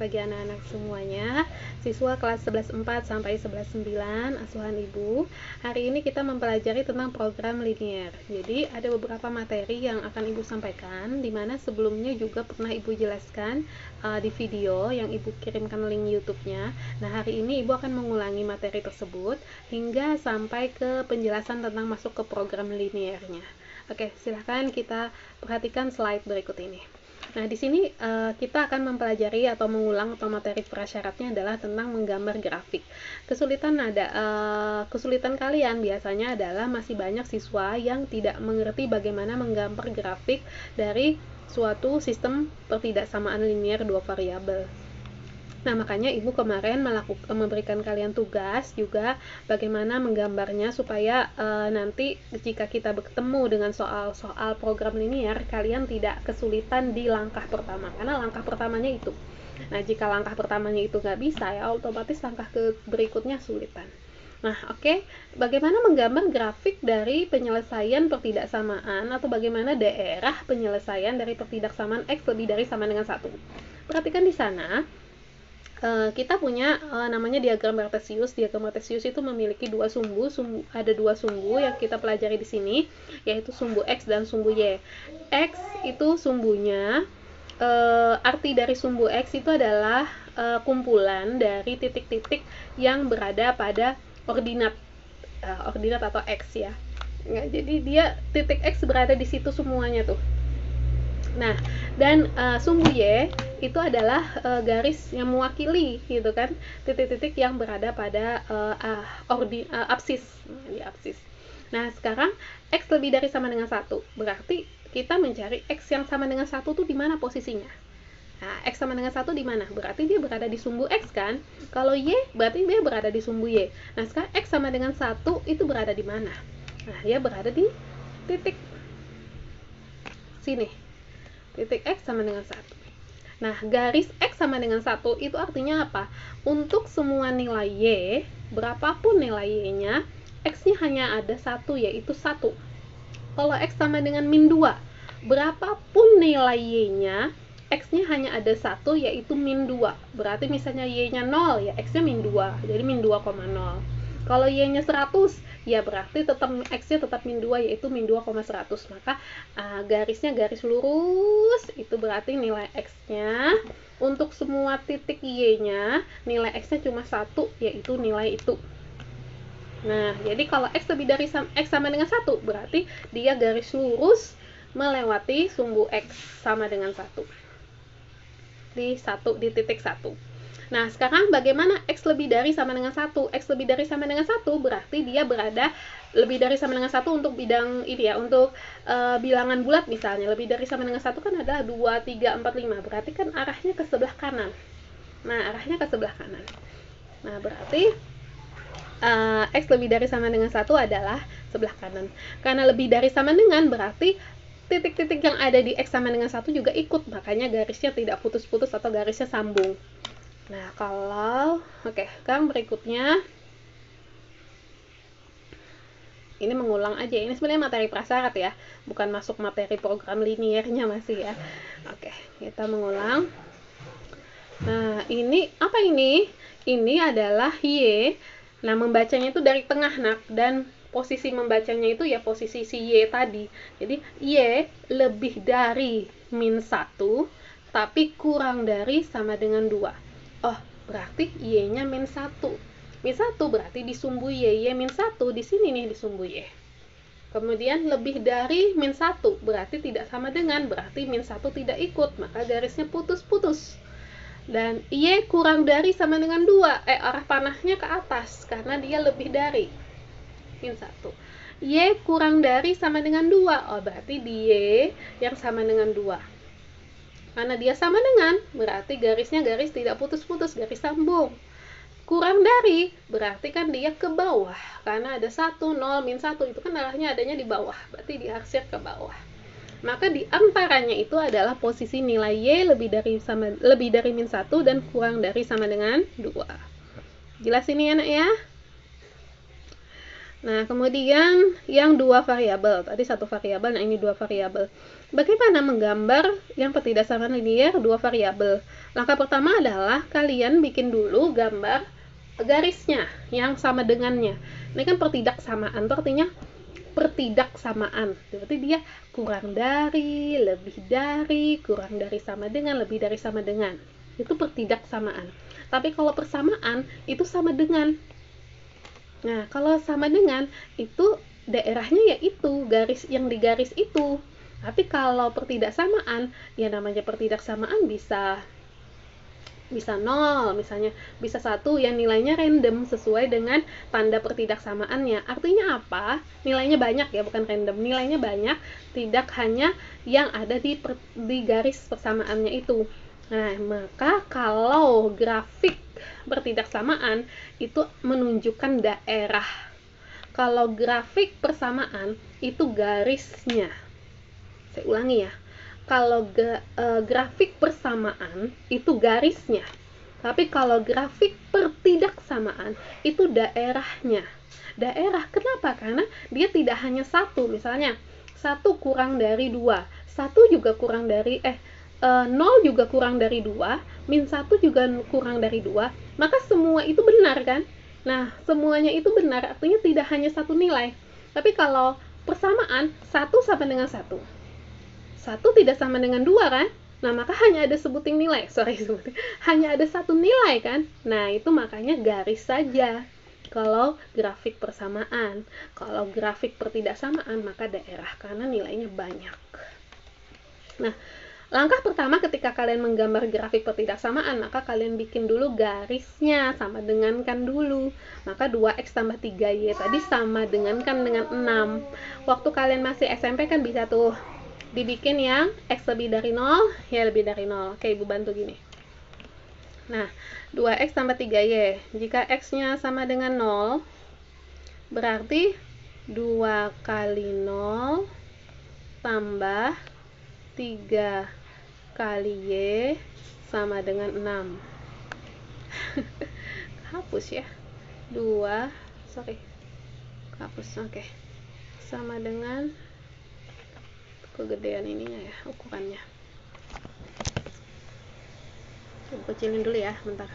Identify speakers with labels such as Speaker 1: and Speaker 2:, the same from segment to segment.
Speaker 1: bagi anak-anak semuanya, siswa kelas 11.4 sampai 11.9 asuhan Ibu. Hari ini kita mempelajari tentang program linear. Jadi ada beberapa materi yang akan Ibu sampaikan, di mana sebelumnya juga pernah Ibu jelaskan di video yang Ibu kirimkan link YouTube-nya. Nah, hari ini Ibu akan mengulangi materi tersebut hingga sampai ke penjelasan tentang masuk ke program linearnya. Oke, silahkan kita perhatikan slide berikut ini. Nah, di sini kita akan mempelajari atau mengulang atau materi prasyaratnya adalah tentang menggambar grafik. Kesulitan kalian biasanya adalah masih banyak siswa yang tidak mengerti bagaimana menggambar grafik dari suatu sistem pertidaksamaan linear dua variabel. Nah, makanya Ibu kemarin memberikan kalian tugas juga bagaimana menggambarnya supaya nanti jika kita bertemu dengan soal-soal program linear, kalian tidak kesulitan di langkah pertama, karena langkah pertamanya itu. Nah, jika langkah pertamanya itu nggak bisa, ya otomatis langkah berikutnya sulitan. Nah, oke. Bagaimana menggambar grafik dari penyelesaian pertidaksamaan atau bagaimana daerah penyelesaian dari pertidaksamaan X lebih dari sama dengan 1. Perhatikan di sana. Kita punya namanya diagram kartesius. Diagram kartesius itu memiliki ada dua sumbu yang kita pelajari di sini, yaitu sumbu X dan sumbu Y. X itu sumbunya, arti dari sumbu X itu adalah kumpulan dari titik-titik yang berada pada ordinat atau X ya. Nah, jadi dia titik X berada di situ semuanya tuh. Nah, dan sumbu Y itu adalah garis yang mewakili gitu kan, titik-titik yang berada pada absis, di absis. Nah, sekarang X lebih dari sama dengan 1, berarti kita mencari X yang sama dengan 1 tuh di mana posisinya. Nah, X sama dengan 1 di mana? Berarti dia berada di sumbu X kan? Kalau Y, berarti dia berada di sumbu Y. Nah, sekarang X sama dengan 1 itu berada di mana? Nah, dia berada di titik sini. Titik X sama dengan 1. Nah, garis X sama dengan 1 itu artinya apa? Untuk semua nilai Y, berapapun nilai Y-nya, X-nya hanya ada 1, yaitu 1. Kalau X sama dengan min 2, berapapun nilai Y-nya, X-nya hanya ada 1, yaitu min 2. Berarti misalnya Y-nya 0, ya X-nya min 2, jadi min 2,0. Kalau Y-nya 100, ya berarti tetap X-nya tetap min 2, yaitu min 2,100. Maka garisnya garis lurus, itu berarti nilai X-nya untuk semua titik Y-nya, nilai X-nya cuma 1, yaitu nilai itu. Nah, jadi kalau X lebih dari X sama dengan 1, berarti dia garis lurus melewati sumbu X sama dengan 1. Di titik 1. Nah, sekarang bagaimana X lebih dari sama dengan 1? X lebih dari sama dengan 1 berarti dia berada lebih dari sama dengan 1 untuk bidang ini ya, untuk bilangan bulat misalnya. Lebih dari sama dengan 1 kan adalah 2, 3, 4, 5. Berarti kan arahnya ke sebelah kanan. Nah, arahnya ke sebelah kanan. Nah, berarti X lebih dari sama dengan 1 adalah sebelah kanan. Karena lebih dari sama dengan berarti titik-titik yang ada di X sama dengan 1 juga ikut. Makanya garisnya tidak putus-putus atau garisnya sambung. Nah, sekarang berikutnya ini mengulang aja. Ini sebenarnya materi prasyarat ya, bukan masuk materi program linearnya masih ya. Oke, kita mengulang. Nah, ini apa ini? Ini adalah Y. Nah, membacanya itu dari tengah, Nak, dan posisi membacanya itu ya posisi si Y tadi. Jadi Y lebih dari min 1 tapi kurang dari sama dengan 2. Oh, berarti Y-nya min 1. Min 1 berarti di sumbu Y min 1 di sini nih di sumbu Y. Kemudian lebih dari min 1 berarti tidak sama dengan, berarti min 1 tidak ikut, maka garisnya putus-putus. Dan Y kurang dari sama dengan 2, arah panahnya ke atas karena dia lebih dari min 1. Y kurang dari sama dengan 2, oh berarti di Y yang sama dengan 2. Karena dia sama dengan, berarti garisnya garis tidak putus-putus, garis sambung. Kurang dari, berarti kan dia ke bawah. Karena ada 1, 0, min 1, itu kan arahnya adanya di bawah. Berarti diarsir ke bawah. Maka di antaranya itu adalah posisi nilai Y lebih dari min 1 dan kurang dari sama dengan 2. Jelas ini anak ya? Nah, kemudian yang dua variabel, tadi satu variabel, nah ini dua variabel. Bagaimana menggambar yang ketidaksamaan linear dua variabel? Langkah pertama adalah kalian bikin dulu gambar garisnya yang sama dengannya. Ini kan pertidaksamaan, itu artinya pertidaksamaan. Berarti dia kurang dari, lebih dari, kurang dari, sama dengan, lebih dari, sama dengan. Itu pertidaksamaan. Tapi kalau persamaan itu sama dengan. Nah, kalau sama dengan itu daerahnya yaitu garis yang digaris itu. Tapi kalau pertidaksamaan, ya namanya pertidaksamaan bisa 0 misalnya, bisa 1 yang nilainya random sesuai dengan tanda pertidaksamaannya. Artinya apa? Nilainya banyak ya, bukan random. Nilainya banyak, tidak hanya yang ada di garis persamaannya itu. Nah, maka kalau grafik pertidaksamaan itu menunjukkan daerah. Kalau grafik persamaan itu garisnya. Saya ulangi ya. Kalau grafik persamaan itu garisnya. Tapi kalau grafik pertidaksamaan itu daerahnya. Daerah kenapa? Karena dia tidak hanya satu. Misalnya 1 kurang dari 2, 1 juga kurang dari 0 juga kurang dari 2, min 1 juga kurang dari 2, maka semua itu benar kan? Nah, semuanya itu benar, artinya tidak hanya satu nilai. Tapi kalau persamaan, 1 sama dengan 1 tidak sama dengan 2 kan? Nah, maka hanya ada hanya ada satu nilai kan? Nah, itu makanya garis saja kalau grafik persamaan. Kalau grafik pertidaksamaan, maka daerah, karena nilainya banyak. Nah, langkah pertama ketika kalian menggambar grafik pertidaksamaan, maka kalian bikin dulu garisnya, sama dengankan dulu. Maka 2x tambah 3y tadi sama dengankan dengan 6. Waktu kalian masih SMP kan bisa tuh dibikin yang x lebih dari 0, y lebih dari 0. Oke, Ibu bantu gini. Nah, 2x tambah 3y. Jika x-nya sama dengan 0, berarti 2 kali 0 tambah 3 kali y sama dengan 6. Hapus ya. 2, hapus, oke. Sama dengan kegedean ininya ya, ukurannya. Coba kecilin dulu ya, bentar.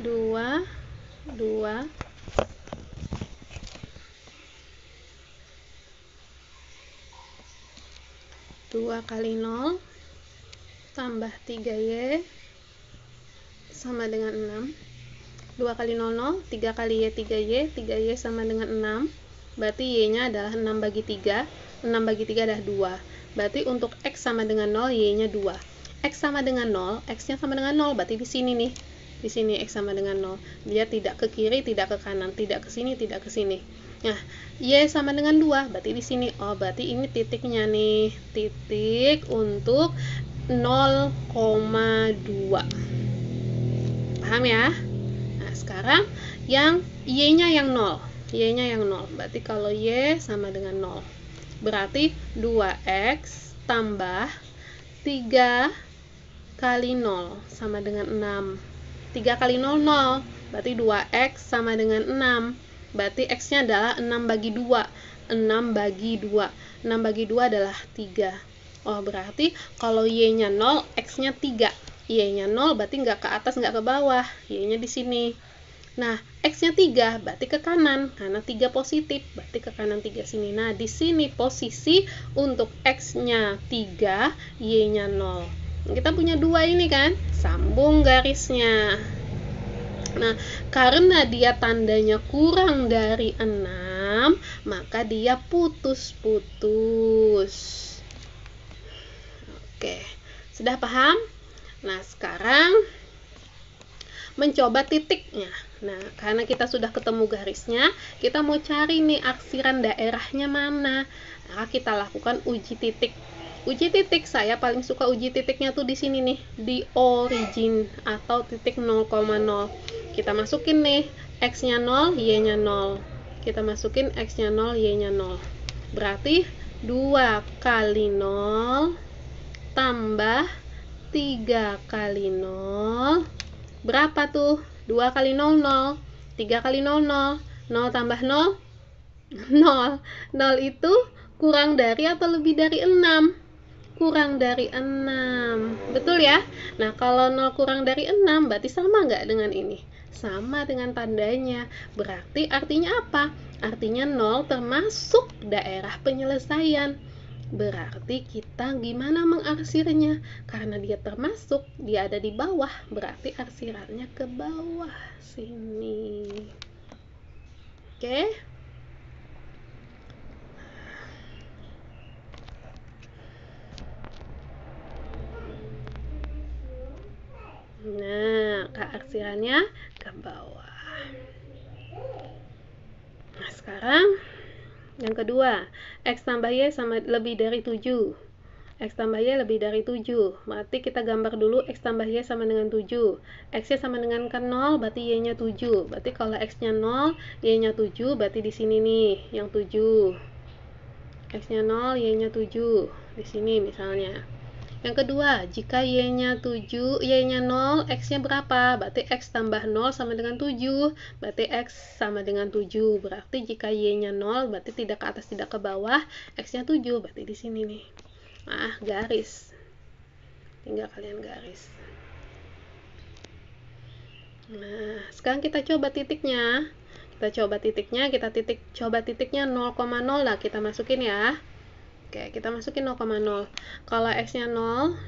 Speaker 1: 2 kali 0 tambah 3y sama dengan 6. 2 kali 0, 0, 3 kali y, 3y sama dengan 6. Berarti y-nya adalah 6 bagi 3. 6 bagi 3 adalah 2. Berarti untuk x sama dengan 0, y-nya 2. X sama dengan 0, x-nya sama dengan 0. Berarti di sini nih. Di sini x sama dengan 0. Dia tidak ke kiri, tidak ke kanan, tidak ke sini, tidak ke sini. Nah, y sama dengan 2. Berarti di sini. Oh, berarti ini titiknya nih. Titik untuk 0,2. Paham ya? Sekarang yang y-nya yang 0. Y-nya yang 0. Berarti kalau y sama dengan 0. Berarti 2x tambah 3 kali 0 sama dengan 6. 3 kali 0, 0. Berarti 2x sama dengan 6. Berarti x-nya adalah 6 bagi 2. 6 bagi 2. 6 bagi 2 adalah 3. Oh, berarti kalau y-nya 0, x-nya 3. Y-nya 0 berarti nggak ke atas, nggak ke bawah. Y-nya di sini. Nah, x-nya 3 berarti ke kanan, karena 3 positif, berarti ke kanan 3 sini. Nah, di sini posisi untuk x-nya 3, y-nya 0. Kita punya 2 ini kan, sambung garisnya. Nah, karena dia tandanya kurang dari 6, maka dia putus-putus. Oke, sudah paham? Nah, sekarang mencoba titiknya. Nah, karena kita sudah ketemu garisnya, kita mau cari nih aksiran daerahnya mana. Nah, kita lakukan uji titik. Uji titik, saya paling suka uji titiknya tuh di sini nih, di origin atau titik 0,0. Kita masukin nih, x-nya 0, y-nya 0. Kita masukin x-nya 0, y-nya 0. Berarti 2 kali 0 tambah 3 kali 0. Berapa tuh? 2 kali 0, 0. 3 kali 0, 0. 0 tambah 0, 0. 0 itu kurang dari atau lebih dari 6? Kurang dari 6. Betul ya? Nah, kalau 0 kurang dari 6, berarti sama nggak dengan ini? Sama dengan tandanya. Berarti artinya apa? Artinya 0 termasuk daerah penyelesaian. Berarti kita gimana mengarsirnya? Karena dia termasuk, dia ada di bawah, berarti arsirannya ke bawah sini. Oke? Nah, kearsirannya ke bawah. Nah, sekarang yang kedua, X tambah Y sama lebih dari 7. X tambah Y lebih dari 7. Berarti kita gambar dulu X tambah Y sama dengan 7. X-nya sama dengan kan 0, berarti Y-nya 7. Berarti kalau X-nya 0, Y-nya 7, berarti di sini nih yang 7. X-nya 0, Y-nya 7. Di sini misalnya. Yang kedua, jika Y-nya 7, Y-nya 0, X-nya berapa? Berarti X tambah 0 sama dengan 7. Berarti X sama dengan 7. Berarti jika Y-nya 0, berarti tidak ke atas, tidak ke bawah. X-nya 7, berarti di sini nih. Nah, garis. Tinggal kalian garis. Nah, sekarang kita coba titiknya. Kita coba titiknya, coba titiknya 0,0 lah, kita masukin ya. Oke, kita masukin 0,0. Kalau X-nya 0,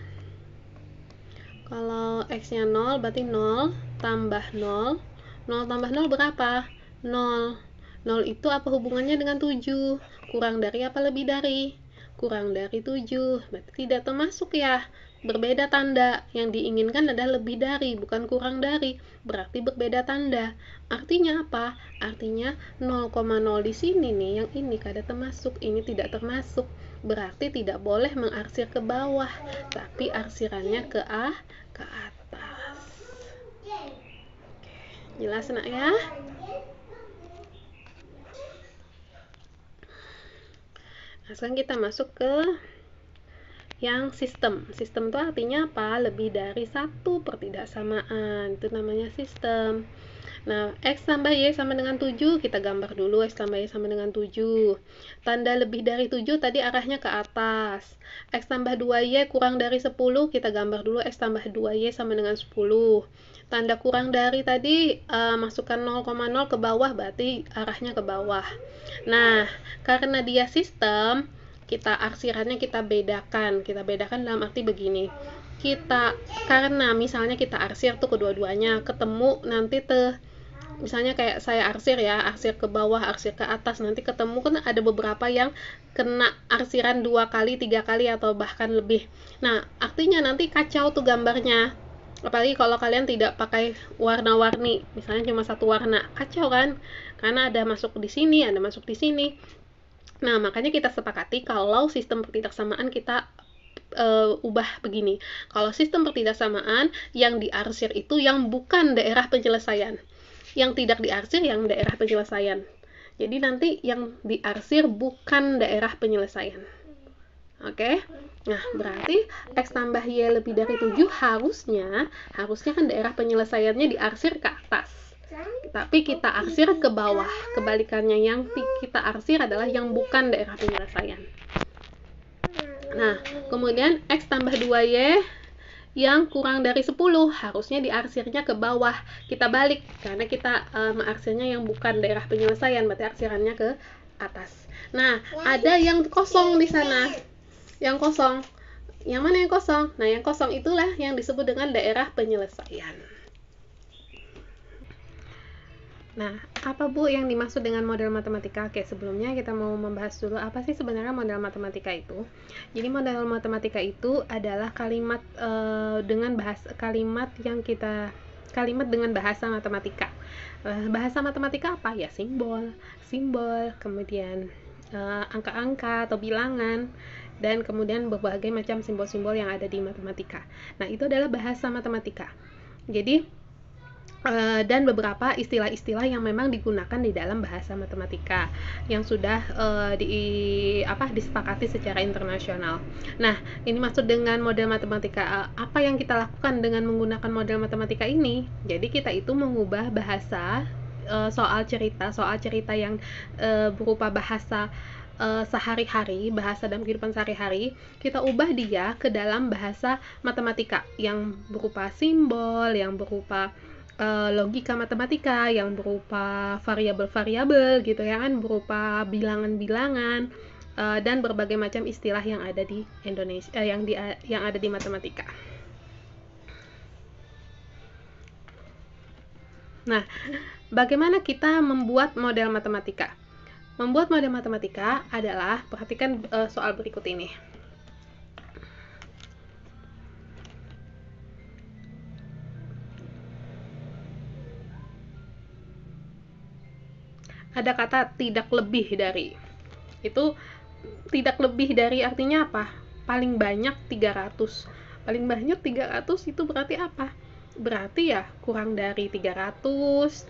Speaker 1: berarti 0 tambah 0. 0 tambah 0 berapa? 0. 0 itu apa hubungannya dengan 7? Kurang dari apa lebih dari? Kurang dari 7. Berarti tidak termasuk ya. Berbeda tanda. Yang diinginkan adalah lebih dari, bukan kurang dari. Berarti berbeda tanda. Artinya apa? Artinya 0,0 di sini nih, yang ini kada termasuk, ini tidak termasuk. Berarti tidak boleh mengarsir ke bawah, tapi arsirannya ke atas. Jelas nak ya? Nah, sekarang kita masuk ke yang sistem. Sistem itu artinya apa? Lebih dari satu pertidaksamaan. Itu namanya sistem. Nah, X tambah Y sama dengan 7, kita gambar dulu X tambah Y sama dengan 7. Tanda lebih dari 7 tadi arahnya ke atas. X tambah 2Y kurang dari 10, kita gambar dulu X tambah 2Y sama dengan 10. Tanda kurang dari tadi masukkan 0,0 ke bawah, berarti arahnya ke bawah. Nah, karena dia sistem, kita arsirannya kita bedakan dalam arti begini. Karena misalnya kita arsir tuh kedua-duanya, ketemu nanti misalnya kayak saya arsir ke bawah, arsir ke atas, nanti ketemu kan ada beberapa yang kena arsiran 2 kali, 3 kali atau bahkan lebih. Nah, artinya nanti kacau tuh gambarnya. Apalagi kalau kalian tidak pakai warna-warni, misalnya cuma satu warna, kacau kan? Karena ada masuk di sini, ada masuk di sini. Nah, makanya kita sepakati kalau sistem pertidaksamaan kita ubah begini. Kalau sistem pertidaksamaan, yang diarsir itu yang bukan daerah penyelesaian. Yang tidak diarsir yang daerah penyelesaian. Jadi nanti yang diarsir bukan daerah penyelesaian. Oke? Nah, berarti X tambah Y lebih dari 7 harusnya kan daerah penyelesaiannya diarsir ke atas. Tapi kita arsir ke bawah. Kebalikannya, yang kita arsir adalah yang bukan daerah penyelesaian. Nah, kemudian X tambah 2Y yang kurang dari 10 harusnya diarsirnya ke bawah. Kita balik, karena kita mengarsirnya yang bukan daerah penyelesaian, berarti arsirannya ke atas. Nah, ada yang kosong di sana. Yang kosong. Yang mana yang kosong? Nah, yang kosong itulah yang disebut dengan daerah penyelesaian. Nah, apa Bu yang dimaksud dengan model matematika? Oke, sebelumnya kita mau membahas dulu apa sih sebenarnya model matematika itu. Jadi model matematika itu adalah kalimat dengan bahasa matematika. Bahasa matematika apa? Ya simbol, kemudian angka-angka atau bilangan, dan kemudian berbagai macam simbol-simbol yang ada di matematika. Nah, itu adalah bahasa matematika. Jadi dan beberapa istilah-istilah yang memang digunakan di dalam bahasa matematika yang sudah disepakati secara internasional. Nah, ini maksud dengan model matematika. Apa yang kita lakukan dengan menggunakan model matematika ini? Jadi kita itu mengubah bahasa soal cerita yang berupa bahasa sehari-hari, bahasa dalam kehidupan sehari-hari, kita ubah dia ke dalam bahasa matematika yang berupa simbol, yang berupa logika matematika, yang berupa variabel-variabel gitu ya kan, berupa bilangan-bilangan dan berbagai macam istilah yang ada di Indonesia, yang ada di matematika. Nah, bagaimana kita membuat model matematika? Membuat model matematika adalah, perhatikan soal berikut ini. Ada kata tidak lebih dari. Itu tidak lebih dari artinya apa? Paling banyak 300. Paling banyak 300 itu berarti apa? Berarti ya kurang dari 300,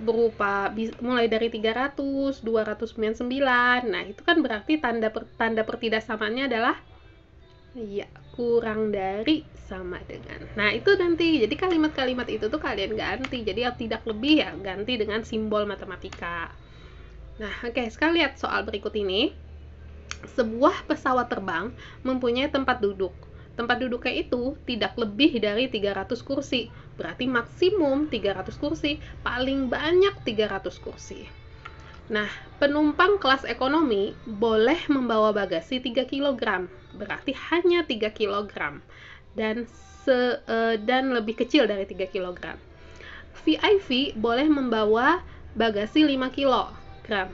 Speaker 1: berupa mulai dari 300, 299. Nah, itu kan berarti tanda pertidaksamaannya adalah ya kurang dari sama dengan. Nah, itu nanti jadi kalimat-kalimat itu tuh kalian ganti. Jadi yang tidak lebih ya ganti dengan simbol matematika. Nah, oke, sekarang lihat soal berikut ini. Sebuah pesawat terbang mempunyai tempat duduk. Tempat duduknya itu tidak lebih dari 300 kursi. Berarti maksimum 300 kursi, paling banyak 300 kursi. Nah, penumpang kelas ekonomi boleh membawa bagasi 3 kg. Berarti hanya 3 kg. Dan lebih kecil dari 3 kg. VIP boleh membawa bagasi 5 kg.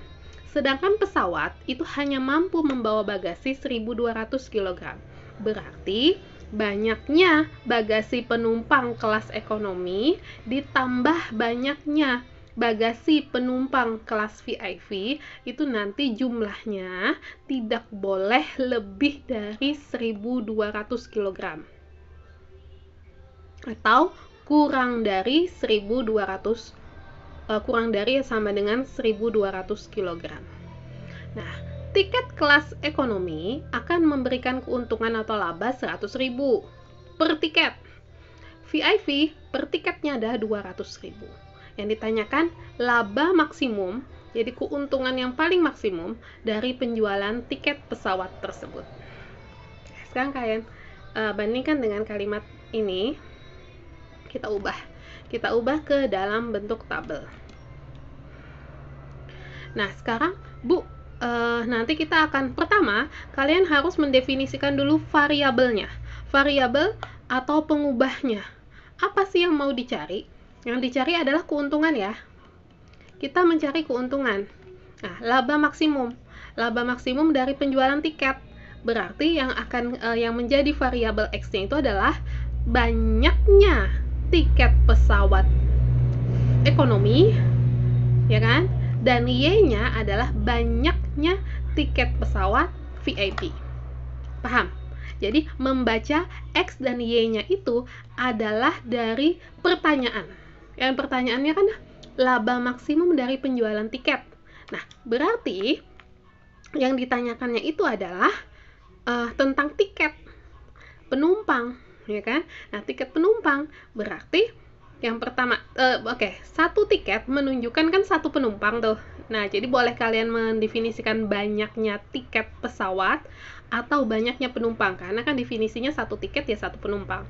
Speaker 1: Sedangkan pesawat itu hanya mampu membawa bagasi 1.200 kg. Berarti banyaknya bagasi penumpang kelas ekonomi ditambah banyaknya bagasi penumpang kelas VIP itu nanti jumlahnya tidak boleh lebih dari 1.200 kg atau kurang dari 1.200, kurang dari sama dengan 1.200 kg. Nah, tiket kelas ekonomi akan memberikan keuntungan atau laba 100.000 per tiket. VIP per tiketnya ada 200.000. Yang ditanyakan laba maksimum, jadi keuntungan yang paling maksimum dari penjualan tiket pesawat tersebut. Sekarang kalian bandingkan dengan kalimat ini, kita ubah ke dalam bentuk tabel. Nah, sekarang Bu, nanti kita akan, pertama kalian harus mendefinisikan dulu variabelnya, variabel atau pengubahnya. Apa sih yang mau dicari? Yang dicari adalah keuntungan ya. Kita mencari keuntungan. Nah, laba maksimum dari penjualan tiket. Berarti yang menjadi variabel X-nya itu adalah banyaknya tiket pesawat ekonomi, ya kan? Dan Y-nya adalah banyaknya tiket pesawat VIP. Paham? Jadi membaca X dan Y-nya itu adalah dari pertanyaan. Yang pertanyaannya kan laba maksimum dari penjualan tiket. Nah, berarti yang ditanyakannya itu adalah tentang tiket penumpang, ya kan? Nah, tiket penumpang berarti yang pertama, satu tiket menunjukkan kan satu penumpang tuh. Nah, jadi boleh kalian mendefinisikan banyaknya tiket pesawat atau banyaknya penumpang, karena kan definisinya satu tiket ya satu penumpang.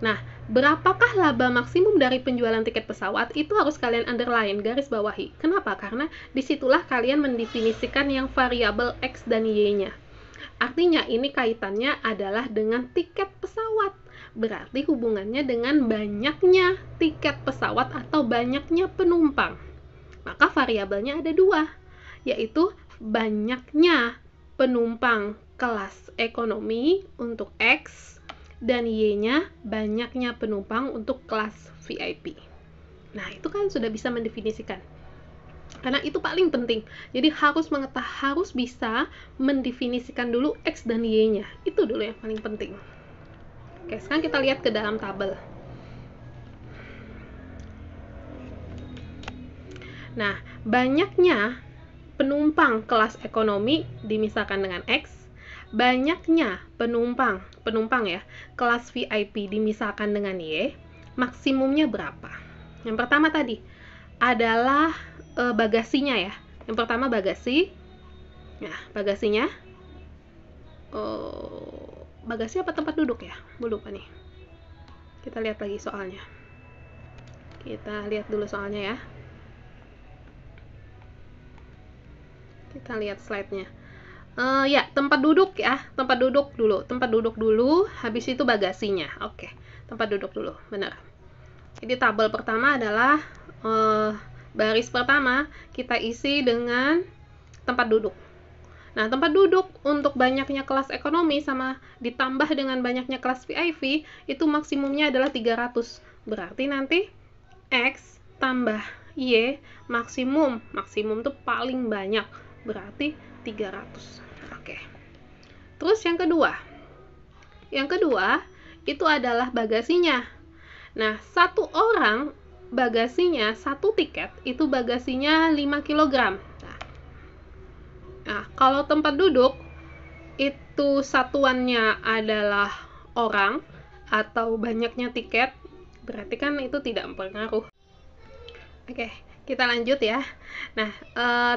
Speaker 1: Nah, berapakah laba maksimum dari penjualan tiket pesawat? Itu harus kalian underline, garis bawahi. Kenapa? Karena disitulah kalian mendefinisikan yang variabel X dan Y-nya. Artinya ini kaitannya adalah dengan tiket pesawat. Berarti hubungannya dengan banyaknya tiket pesawat atau banyaknya penumpang. Maka variabelnya ada dua, yaitu banyaknya penumpang kelas ekonomi untuk X dan Y-nya banyaknya penumpang untuk kelas VIP. Nah, itu kan sudah bisa mendefinisikan. Karena itu paling penting. Jadi harus bisa mendefinisikan dulu X dan Y-nya. Itu dulu yang paling penting. Oke, sekarang kita lihat ke dalam tabel. Nah, banyaknya penumpang kelas ekonomi dimisalkan dengan X, banyaknya penumpang ya kelas VIP dimisalkan dengan Y, maksimumnya berapa? Yang pertama tadi adalah bagasinya ya. Yang pertama bagasi. Nah, bagasinya bagasi apa tempat duduk ya? Lupa nih. Kita lihat lagi soalnya. Kita lihat dulu soalnya ya. Kita lihat slide-nya. Ya, tempat duduk ya. Tempat duduk dulu, habis itu bagasinya. Oke, tempat duduk dulu, benar. Jadi tabel pertama adalah baris pertama kita isi dengan tempat duduk. Nah, tempat duduk untuk banyaknya kelas ekonomi sama ditambah dengan banyaknya kelas VIP itu maksimumnya adalah 300. Berarti nanti X tambah Y maksimum tuh paling banyak, berarti 300. Oke. Terus yang kedua itu adalah bagasinya. Nah, satu orang bagasinya, satu tiket itu bagasinya 5 kg. Nah, kalau tempat duduk itu satuannya adalah orang atau banyaknya tiket, berarti kan itu tidak berpengaruh. Oke, kita lanjut ya. Nah,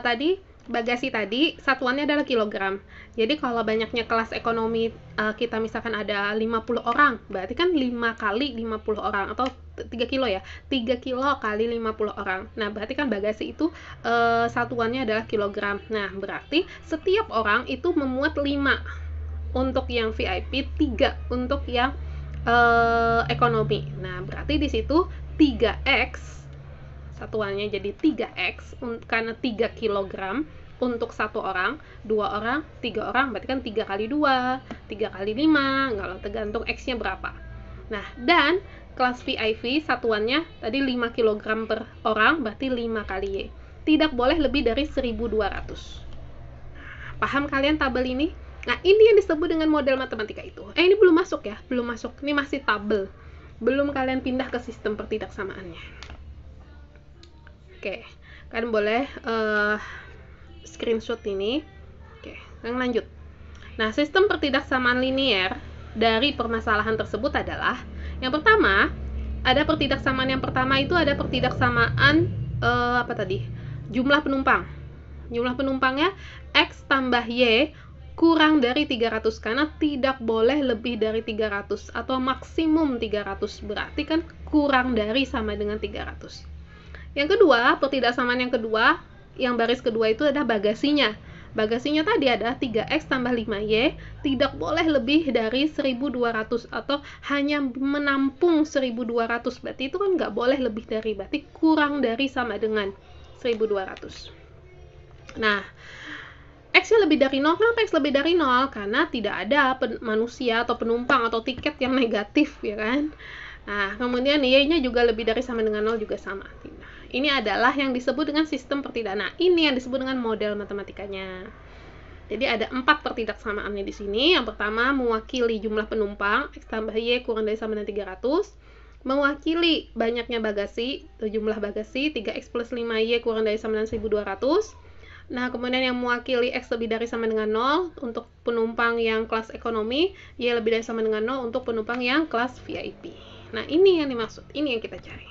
Speaker 1: tadi bagasi tadi satuannya adalah kilogram. Jadi kalau banyaknya kelas ekonomi kita misalkan ada 50 orang, berarti kan 5 kali 50 orang atau 3 kilo ya. 3 kilo kali 50 orang. Nah, berarti kan bagasi itu satuannya adalah kilogram. Nah, berarti setiap orang itu memuat 5 untuk yang VIP, 3 untuk yang ekonomi. Nah, berarti di situ 3x satuannya jadi 3x karena 3 kg untuk satu orang, 2 orang, 3 orang, berarti kan 3 kali 2, 3 kali 5, kalau tergantung x-nya berapa. Nah, dan kelas VIP satuannya tadi 5 kg per orang, berarti 5 kali Y. Tidak boleh lebih dari 1200. Paham kalian tabel ini? Nah, ini yang disebut dengan model matematika itu. Ini belum masuk ya, belum masuk. Ini masih tabel. Belum kalian pindah ke sistem pertidaksamaannya. Oke, kalian boleh screenshot ini. Oke, yang lanjut. Nah, sistem pertidaksamaan linier dari permasalahan tersebut adalah yang pertama, ada pertidaksamaan yang pertama itu ada pertidaksamaan apa tadi? Jumlah penumpang. Jumlah penumpangnya X tambah Y kurang dari 300 karena tidak boleh lebih dari 300 atau maksimum 300. Berarti kan kurang dari sama dengan 300. Yang kedua, pertidaksamaan yang kedua, yang baris kedua itu ada bagasinya. Bagasinya tadi ada 3x tambah 5y, tidak boleh lebih dari 1200 atau hanya menampung 1200. Berarti itu kan nggak boleh lebih dari, berarti kurang dari sama dengan 1200. Nah, X-nya lebih dari 0, kenapa X lebih dari 0? Karena tidak ada manusia atau penumpang atau tiket yang negatif, ya kan? Nah, kemudian Y-nya juga lebih dari sama dengan 0 juga sama. Ini adalah yang disebut dengan sistem pertidaksamaan. Nah, ini yang disebut dengan model matematikanya. Jadi ada 4 pertidaksamaannya di sini. Yang pertama mewakili jumlah penumpang X tambah Y kurang dari sama dengan 300. Mewakili banyaknya bagasi, jumlah bagasi 3x plus 5y kurang dari sama dengan 1200. Nah, kemudian yang mewakili X lebih dari sama dengan 0 untuk penumpang yang kelas ekonomi, Y lebih dari sama dengan 0 untuk penumpang yang kelas VIP. Nah, ini yang dimaksud, ini yang kita cari.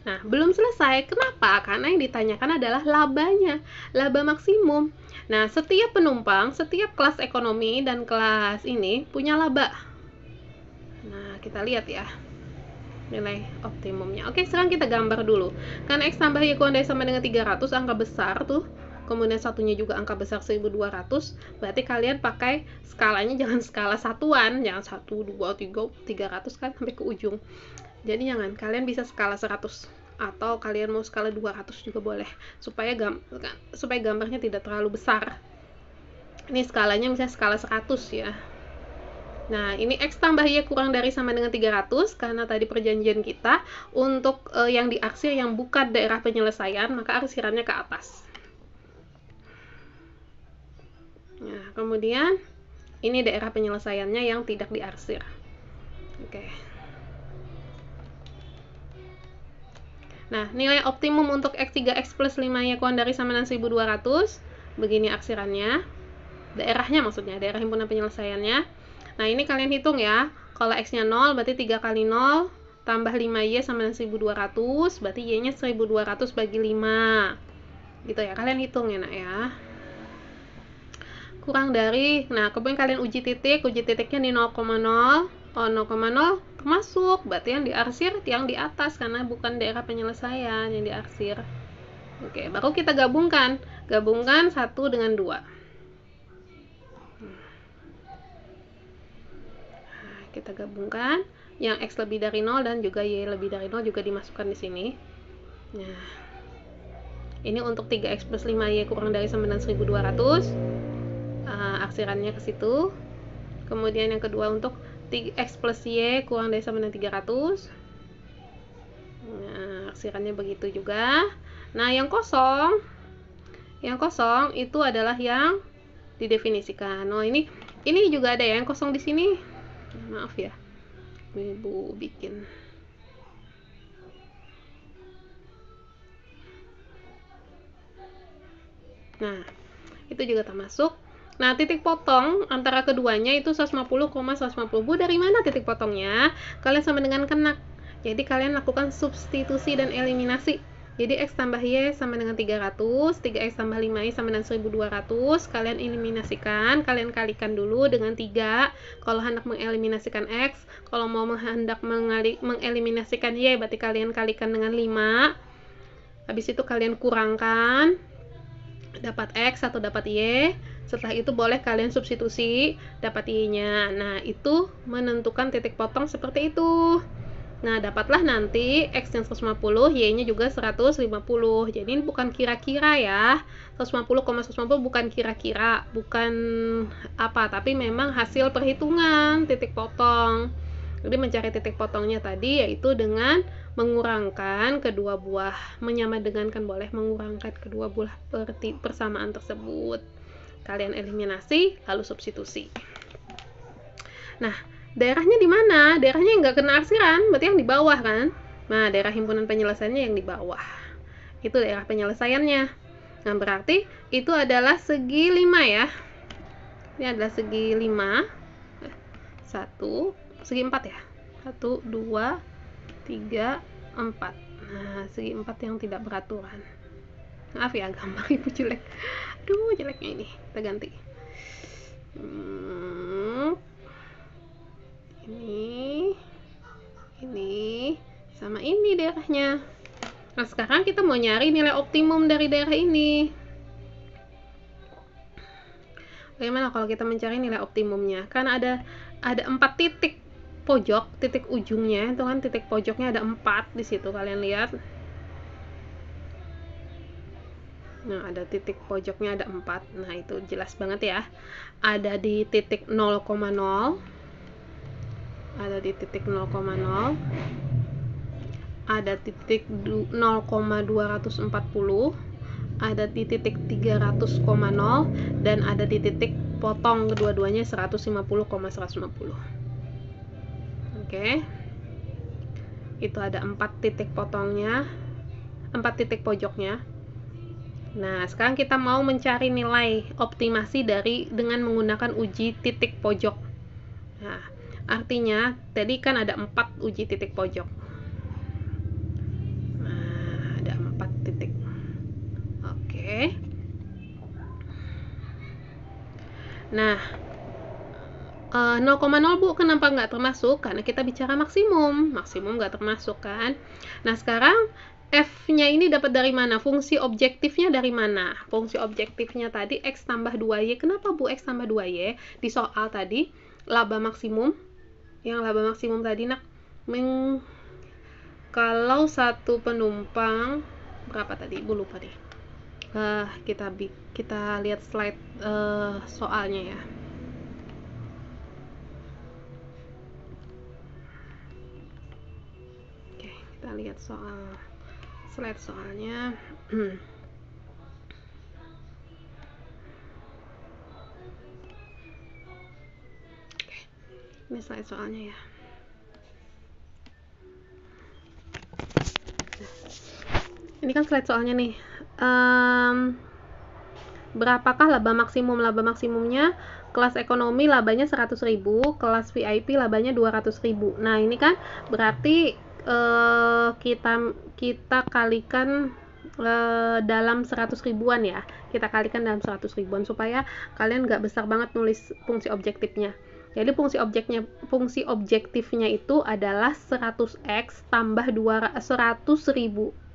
Speaker 1: Nah, belum selesai. Kenapa? Karena yang ditanyakan adalah labanya, laba maksimum. Nah, setiap penumpang, setiap kelas ekonomi dan kelas ini punya laba. Nah, kita lihat ya nilai optimumnya. Oke, sekarang kita gambar dulu. Karena X tambah Y kurang dari sama dengan 300, angka besar tuh. Kemudian satunya juga angka besar 1200. Berarti kalian pakai skalanya jangan skala satuan, jangan 1, 2, 3, 300 kan sampai ke ujung. Jadi jangan, kalian bisa skala 100 atau kalian mau skala 200 juga boleh supaya gambarnya tidak terlalu besar. Ini skalanya misalnya skala 100 ya. Nah, ini X tambah Y kurang dari sama dengan 300 karena tadi perjanjian kita untuk yang diarsir yang bukan daerah penyelesaian, maka arsirannya ke atas. Nah, kemudian ini daerah penyelesaiannya yang tidak diarsir. Oke. Nah, nilai optimum untuk X3X plus 5Y kurang dari sama dengan 1200. Begini aksirannya. Daerahnya maksudnya, daerah himpunan penyelesaiannya. Nah, ini kalian hitung ya. Kalau X-nya 0, berarti 3 kali 0, tambah 5Y sama dengan 1200, berarti Y-nya 1200 bagi 5. Gitu ya, kalian hitung ya nak ya. Kurang dari, nah kemudian kalian uji titiknya di 0,0. Oh, 0,0 termasuk, berarti yang diarsir yang di atas karena bukan daerah penyelesaian yang diarsir. Oke, baru kita gabungkan 1 dengan 2. Nah, kita gabungkan yang X lebih dari 0 dan juga Y lebih dari 0 juga dimasukkan di sini. Nah, ini untuk 3X plus 5Y kurang dari sama dengan 1200. Aksirannya ke situ. Kemudian yang kedua untuk 3X plus Y kurang dari sama dengan 300. Nah, aksirannya begitu juga. Nah, yang kosong itu adalah yang didefinisikan. Oh, ini juga ada ya yang kosong di sini. Maaf ya, Ibu bikin. Nah, itu juga termasuk. Nah, titik potong antara keduanya itu 150, 150. Bu, dari mana titik potongnya? Kalian sama dengan kenak. Jadi, kalian lakukan substitusi dan eliminasi. Jadi, X tambah Y sama dengan 300, 3X tambah 5Y sama dengan 1200. Kalian eliminasikan, kalian kalikan dulu dengan 3. Kalau hendak mengeliminasikan X, kalau mau hendak mengeliminasikan Y, berarti kalian kalikan dengan 5. Habis itu kalian kurangkan, dapat X atau dapat Y. Setelah itu boleh kalian substitusi, dapat Y-nya. Nah, itu menentukan titik potong seperti itu. Nah, dapatlah nanti X-nya 150, Y-nya juga 150. Jadi ini bukan kira-kira ya. 150,150 bukan kira-kira, bukan apa, tapi memang hasil perhitungan titik potong. Jadi mencari titik potongnya tadi yaitu dengan mengurangkan kedua buah, menyamadengankan boleh mengurangkan kedua buah persamaan tersebut. Kalian eliminasi lalu substitusi. Nah, daerahnya di mana? Daerahnya nggak kena arsiran, berarti yang di bawah kan? Nah, daerah himpunan penyelesaiannya yang di bawah. Itu daerah penyelesaiannya. Nah, berarti itu adalah segi 5 ya. Ini adalah segi 5. Segi 4 ya. 1, 2, 3, 4. Nah, segi 4 yang tidak beraturan. Maaf ya, gambar ibu jelek. Aduh, jeleknya ini. Kita ganti. Ini sama ini daerahnya. Nah, sekarang kita mau nyari nilai optimum dari daerah ini. Bagaimana kalau kita mencari nilai optimumnya? Karena ada 4 titik pojok, titik ujungnya itu kan, titik pojoknya ada 4 di situ, kalian lihat. Nah, ada titik pojoknya ada 4. Nah, itu jelas banget ya. Ada di titik 0,0. Ada di titik 0,0. Ada titik 0,240. Ada di titik 300,0 dan ada di titik potong kedua-duanya 150,150. Oke. Itu ada 4 titik potongnya, 4 titik pojoknya. Nah, sekarang kita mau mencari nilai optimasi dengan menggunakan uji titik pojok. Nah, artinya tadi kan ada 4 uji titik pojok. Nah, ada 4 titik. Oke. Nah, 0,0 Bu, kenapa nggak termasuk? Karena kita bicara maksimum nggak termasuk kan. Nah, sekarang F-nya ini dapat dari mana? Fungsi objektifnya dari mana? Fungsi objektifnya tadi X tambah 2Y. Kenapa Bu X tambah 2Y? Di soal tadi, laba maksimum. Yang laba maksimum tadi, nak, kalau satu penumpang, berapa tadi? Ibu lupa deh. Kita lihat slide soalnya ya. Oke, kita lihat slide soalnya. Oke, ini slide soalnya ya. Ini kan slide soalnya nih. Berapakah laba maksimum? Laba maksimumnya kelas ekonomi labanya 100.000, kelas VIP labanya 200.000. Nah, ini kan berarti kita kalikan dalam 100 ribuan ya. Kita kalikan dalam 100 ribuan supaya kalian nggak besar banget nulis fungsi objektifnya. Jadi fungsi objektifnya itu adalah 100x tambah 100.000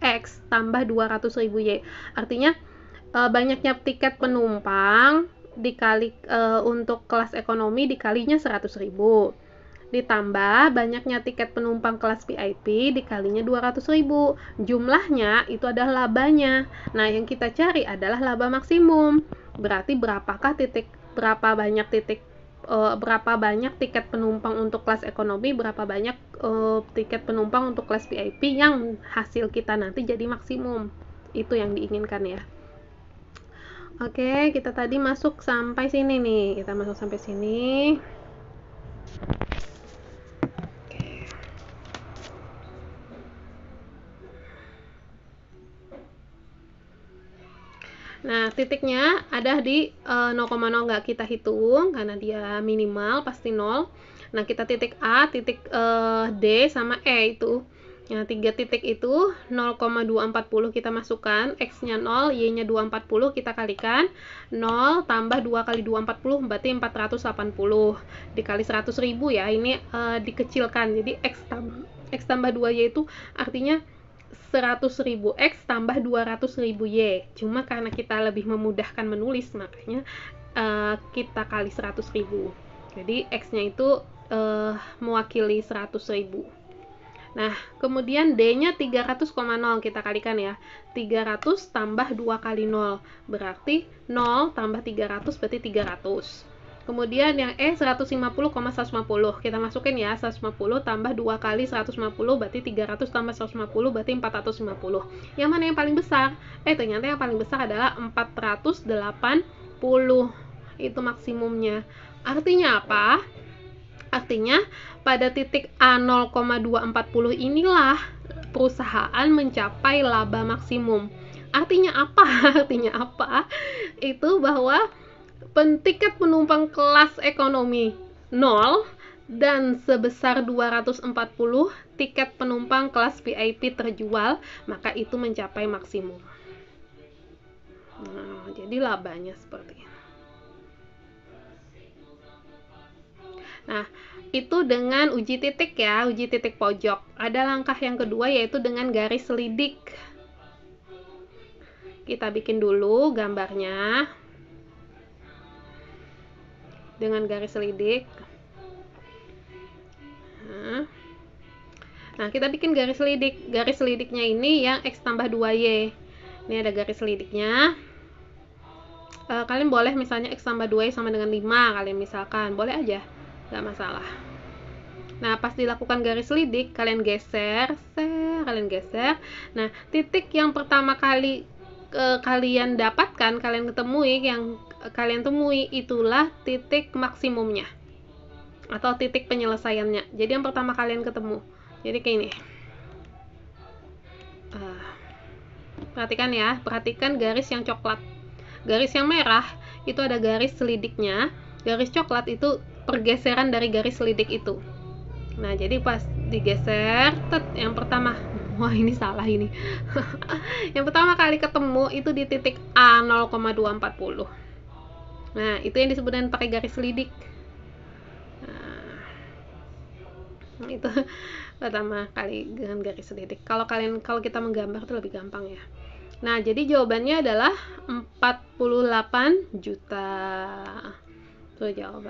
Speaker 1: x tambah 200.000 y. Artinya banyaknya tiket penumpang dikali untuk kelas ekonomi dikalinya 100.000. Ditambah banyaknya tiket penumpang kelas VIP dikalinya 200.000. Jumlahnya itu adalah labanya. Nah, yang kita cari adalah laba maksimum. Berarti berapa banyak tiket penumpang untuk kelas ekonomi, berapa banyak tiket penumpang untuk kelas VIP yang hasil kita nanti jadi maksimum. Itu yang diinginkan ya. Oke, kita tadi masuk sampai sini nih. Kita masuk sampai sini. Nah, titiknya ada di 0,0 nggak kita hitung karena dia minimal pasti 0. Nah, kita titik A, titik D sama E itu. Nah, 3 titik itu 0,240 kita masukkan, X-nya 0, Y-nya 240 kita kalikan. 0 tambah 2 kali 240 berarti 480 dikali 100.000 ya. Ini dikecilkan. Jadi X tambah 2Y itu artinya 100.000 X tambah 200.000 Y. Cuma karena kita lebih memudahkan menulis, makanya kita kali 100.000. Jadi X-nya itu mewakili 100.000. Nah, kemudian D-nya 300,0 kita kalikan ya. 300 tambah 2 kali 0. Berarti 0 tambah 300 berarti 300. Kemudian yang E 150,150 kita masukin ya, 150 tambah 2 kali 150 berarti 300 tambah 150 berarti 450. Yang mana yang paling besar? Ternyata yang paling besar adalah 480. Itu maksimumnya. Artinya apa? Artinya pada titik A0,240 inilah perusahaan mencapai laba maksimum. Artinya apa? Artinya apa? Itu bahwa tiket penumpang kelas ekonomi 0 dan sebesar 240 tiket penumpang kelas VIP terjual, maka itu mencapai maksimum. Nah, jadi labanya seperti ini. Nah, itu dengan uji titik ya, uji titik pojok. Ada langkah yang kedua yaitu dengan garis selidik. Kita bikin dulu gambarnya dengan garis selidik. Nah, kita bikin garis selidik. Garis selidiknya ini yang X tambah 2Y. Ini ada garis selidiknya. Kalian boleh misalnya X tambah 2Y sama dengan 5, kalian misalkan. Boleh aja, nggak masalah. Nah, pas dilakukan garis selidik, kalian geser. Nah, titik yang pertama kali kalian dapatkan, kalian temui itulah titik maksimumnya atau titik penyelesaiannya. Jadi yang pertama kalian ketemu. Jadi kayak ini. Perhatikan garis yang coklat. Garis yang merah itu ada garis selidiknya. Garis coklat itu pergeseran dari garis selidik itu. Nah, jadi pas digeser, yang pertama, wah ini salah ini. Yang pertama kali ketemu itu di titik A 0,240. Nah, itu yang disebut dengan pakai garis selidik. Nah, itu pertama kali dengan garis selidik. Kalau kita menggambar itu lebih gampang ya. Nah, jadi jawabannya adalah 48 juta. Itu jawaban.